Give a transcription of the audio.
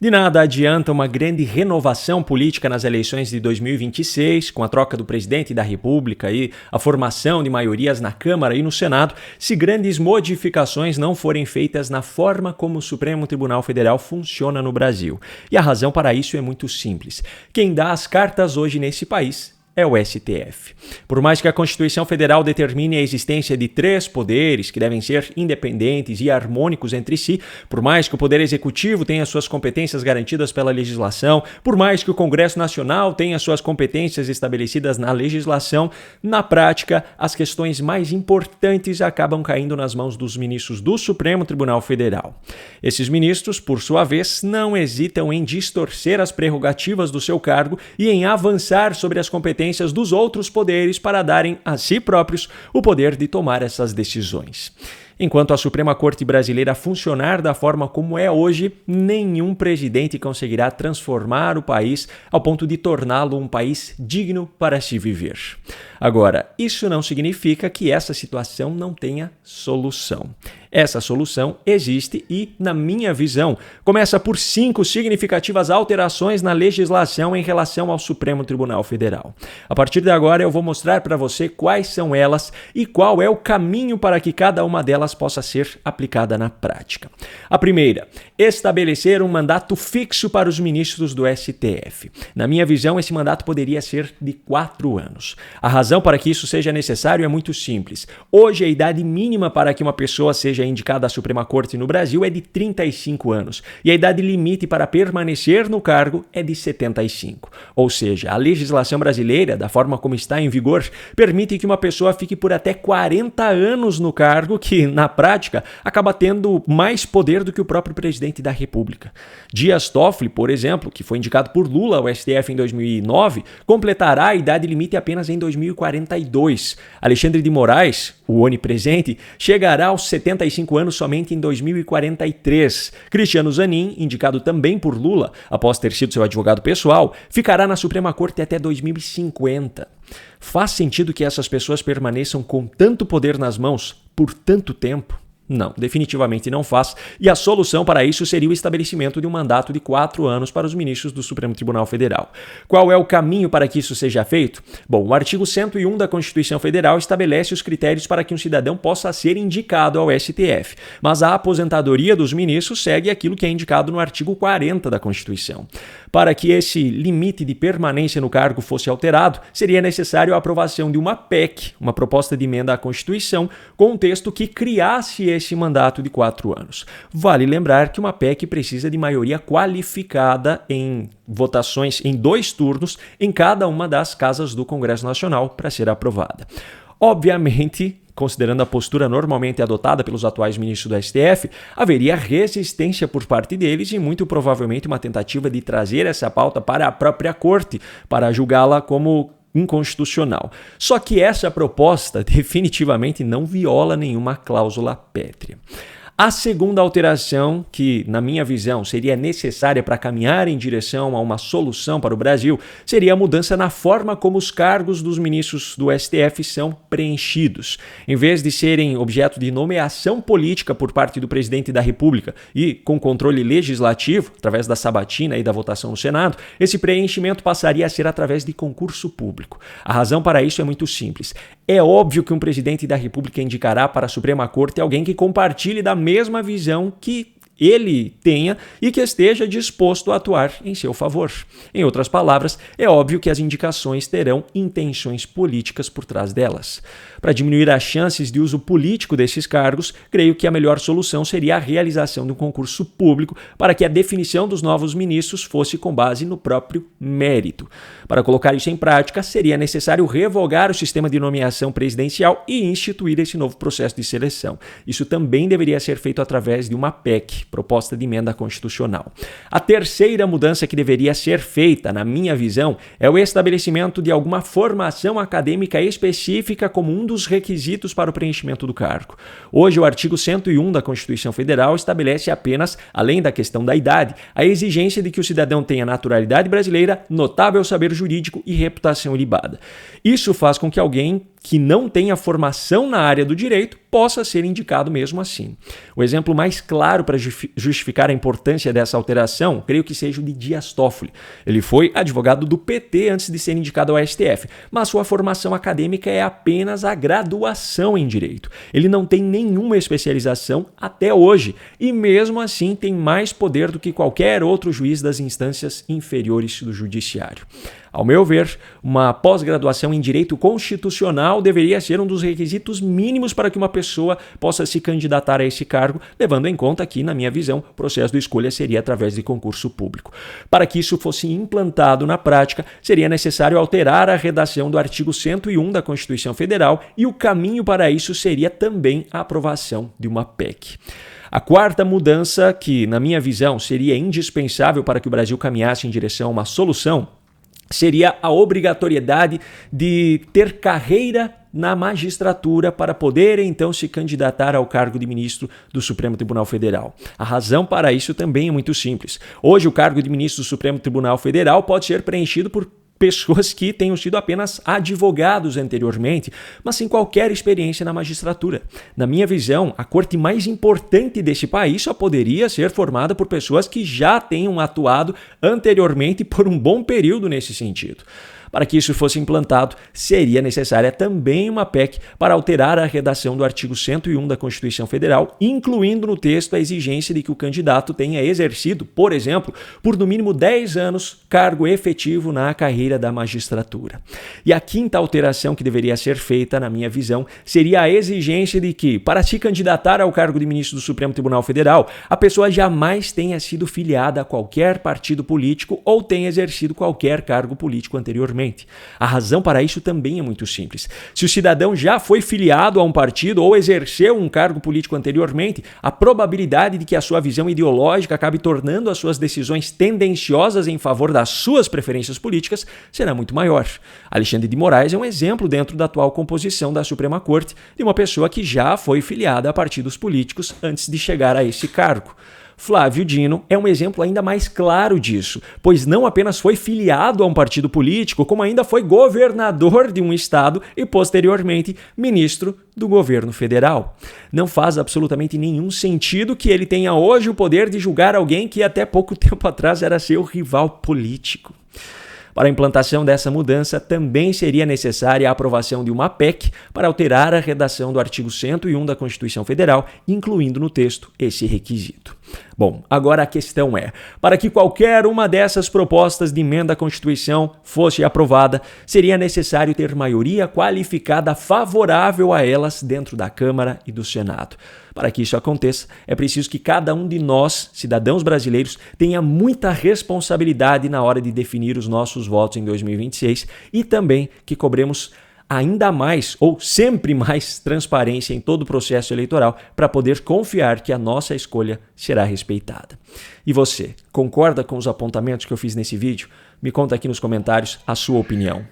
De nada adianta uma grande renovação política nas eleições de 2026, com a troca do presidente da República e a formação de maiorias na Câmara e no Senado, se grandes modificações não forem feitas na forma como o Supremo Tribunal Federal funciona no Brasil. E a razão para isso é muito simples. Quem dá as cartas hoje nesse país é o STF. Por mais que a Constituição Federal determine a existência de 3 poderes que devem ser independentes e harmônicos entre si, por mais que o Poder Executivo tenha suas competências garantidas pela legislação, por mais que o Congresso Nacional tenha suas competências estabelecidas na legislação, na prática, as questões mais importantes acabam caindo nas mãos dos ministros do Supremo Tribunal Federal. Esses ministros, por sua vez, não hesitam em distorcer as prerrogativas do seu cargo e em avançar sobre as competências dos outros poderes para darem a si próprios o poder de tomar essas decisões. Enquanto a Suprema Corte Brasileira funcionar da forma como é hoje, nenhum presidente conseguirá transformar o país ao ponto de torná-lo um país digno para se viver. Agora, isso não significa que essa situação não tenha solução. Essa solução existe e, na minha visão, começa por 5 significativas alterações na legislação em relação ao Supremo Tribunal Federal. A partir de agora, eu vou mostrar para você quais são elas e qual é o caminho para que cada uma delas possa ser aplicada na prática. A primeira, estabelecer um mandato fixo para os ministros do STF. Na minha visão, esse mandato poderia ser de 4 anos. A razão para que isso seja necessário é muito simples. Hoje, a idade mínima para que uma pessoa seja indicada à Suprema Corte no Brasil é de 35 anos e a idade limite para permanecer no cargo é de 75. Ou seja, a legislação brasileira, da forma como está em vigor, permite que uma pessoa fique por até 40 anos no cargo, que, na prática, acaba tendo mais poder do que o próprio presidente da República. Dias Toffoli, por exemplo, que foi indicado por Lula ao STF em 2009, completará a idade limite apenas em 2042. Alexandre de Moraes, o onipresente, chegará aos 75 anos somente em 2043. Cristiano Zanin, indicado também por Lula, após ter sido seu advogado pessoal, ficará na Suprema Corte até 2050. Faz sentido que essas pessoas permaneçam com tanto poder nas mãos por tanto tempo? Não, definitivamente não faz, e a solução para isso seria o estabelecimento de um mandato de 4 anos para os ministros do Supremo Tribunal Federal. Qual é o caminho para que isso seja feito? Bom, o artigo 101 da Constituição Federal estabelece os critérios para que um cidadão possa ser indicado ao STF, mas a aposentadoria dos ministros segue aquilo que é indicado no artigo 40 da Constituição. Para que esse limite de permanência no cargo fosse alterado, seria necessário a aprovação de uma PEC, uma proposta de emenda à Constituição, com um texto que criasse esse mandato de 4 anos. Vale lembrar que uma PEC precisa de maioria qualificada em votações em 2 turnos em cada uma das casas do Congresso Nacional para ser aprovada. Obviamente, considerando a postura normalmente adotada pelos atuais ministros do STF, haveria resistência por parte deles e muito provavelmente uma tentativa de trazer essa pauta para a própria corte, para julgá-la como inconstitucional. Só que essa proposta definitivamente não viola nenhuma cláusula pétrea. A segunda alteração, que, na minha visão, seria necessária para caminhar em direção a uma solução para o Brasil, seria a mudança na forma como os cargos dos ministros do STF são preenchidos. Em vez de serem objeto de nomeação política por parte do presidente da República e com controle legislativo, através da sabatina e da votação no Senado, esse preenchimento passaria a ser através de concurso público. A razão para isso é muito simples. É óbvio que um presidente da República indicará para a Suprema Corte alguém que compartilhe da mesma visão que ele tenha e que esteja disposto a atuar em seu favor. Em outras palavras, é óbvio que as indicações terão intenções políticas por trás delas. Para diminuir as chances de uso político desses cargos, creio que a melhor solução seria a realização de um concurso público para que a definição dos novos ministros fosse com base no próprio mérito. Para colocar isso em prática, seria necessário revogar o sistema de nomeação presidencial e instituir esse novo processo de seleção. Isso também deveria ser feito através de uma PEC, proposta de emenda constitucional. A terceira mudança que deveria ser feita, na minha visão, é o estabelecimento de alguma formação acadêmica específica como um dos requisitos para o preenchimento do cargo. Hoje, o artigo 101 da Constituição Federal estabelece apenas, além da questão da idade, a exigência de que o cidadão tenha naturalidade brasileira, notável saber jurídico e reputação ilibada. Isso faz com que alguém que não tenha formação na área do direito possa ser indicado mesmo assim. O exemplo mais claro para justificar a importância dessa alteração, creio que seja o de Dias Toffoli. Ele foi advogado do PT antes de ser indicado ao STF, mas sua formação acadêmica é apenas a graduação em direito. Ele não tem nenhuma especialização até hoje e mesmo assim tem mais poder do que qualquer outro juiz das instâncias inferiores do judiciário. Ao meu ver, uma pós-graduação em direito constitucional deveria ser um dos requisitos mínimos para que uma pessoa possa se candidatar a esse cargo, levando em conta que, na minha visão, o processo de escolha seria através de concurso público. Para que isso fosse implantado na prática, seria necessário alterar a redação do artigo 101 da Constituição Federal e o caminho para isso seria também a aprovação de uma PEC. A quarta mudança, que, na minha visão, seria indispensável para que o Brasil caminhasse em direção a uma solução, seria a obrigatoriedade de ter carreira na magistratura para poder então se candidatar ao cargo de ministro do Supremo Tribunal Federal. A razão para isso também é muito simples. Hoje o cargo de ministro do Supremo Tribunal Federal pode ser preenchido por pessoas que tenham sido apenas advogados anteriormente, mas sem qualquer experiência na magistratura. Na minha visão, a corte mais importante desse país só poderia ser formada por pessoas que já tenham atuado anteriormente por um bom período nesse sentido. Para que isso fosse implantado, seria necessária também uma PEC para alterar a redação do artigo 101 da Constituição Federal, incluindo no texto a exigência de que o candidato tenha exercido, por exemplo, por no mínimo 10 anos, cargo efetivo na carreira da magistratura. E a quinta alteração que deveria ser feita, na minha visão, seria a exigência de que, para se candidatar ao cargo de ministro do Supremo Tribunal Federal, a pessoa jamais tenha sido filiada a qualquer partido político ou tenha exercido qualquer cargo político anteriormente. A razão para isso também é muito simples. Se o cidadão já foi filiado a um partido ou exerceu um cargo político anteriormente, a probabilidade de que a sua visão ideológica acabe tornando as suas decisões tendenciosas em favor das suas preferências políticas será muito maior. Alexandre de Moraes é um exemplo dentro da atual composição da Suprema Corte de uma pessoa que já foi filiada a partidos políticos antes de chegar a esse cargo. Flávio Dino é um exemplo ainda mais claro disso, pois não apenas foi filiado a um partido político, como ainda foi governador de um estado e, posteriormente, ministro do governo federal. Não faz absolutamente nenhum sentido que ele tenha hoje o poder de julgar alguém que até pouco tempo atrás era seu rival político. Para a implantação dessa mudança, também seria necessária a aprovação de uma PEC para alterar a redação do artigo 101 da Constituição Federal, incluindo no texto esse requisito. Bom, agora a questão é, para que qualquer uma dessas propostas de emenda à Constituição fosse aprovada, seria necessário ter maioria qualificada favorável a elas dentro da Câmara e do Senado. Para que isso aconteça, é preciso que cada um de nós, cidadãos brasileiros, tenha muita responsabilidade na hora de definir os nossos votos em 2026 e também que cobremos ainda mais ou sempre mais transparência em todo o processo eleitoral para poder confiar que a nossa escolha será respeitada. E você, concorda com os apontamentos que eu fiz nesse vídeo? Me conta aqui nos comentários a sua opinião.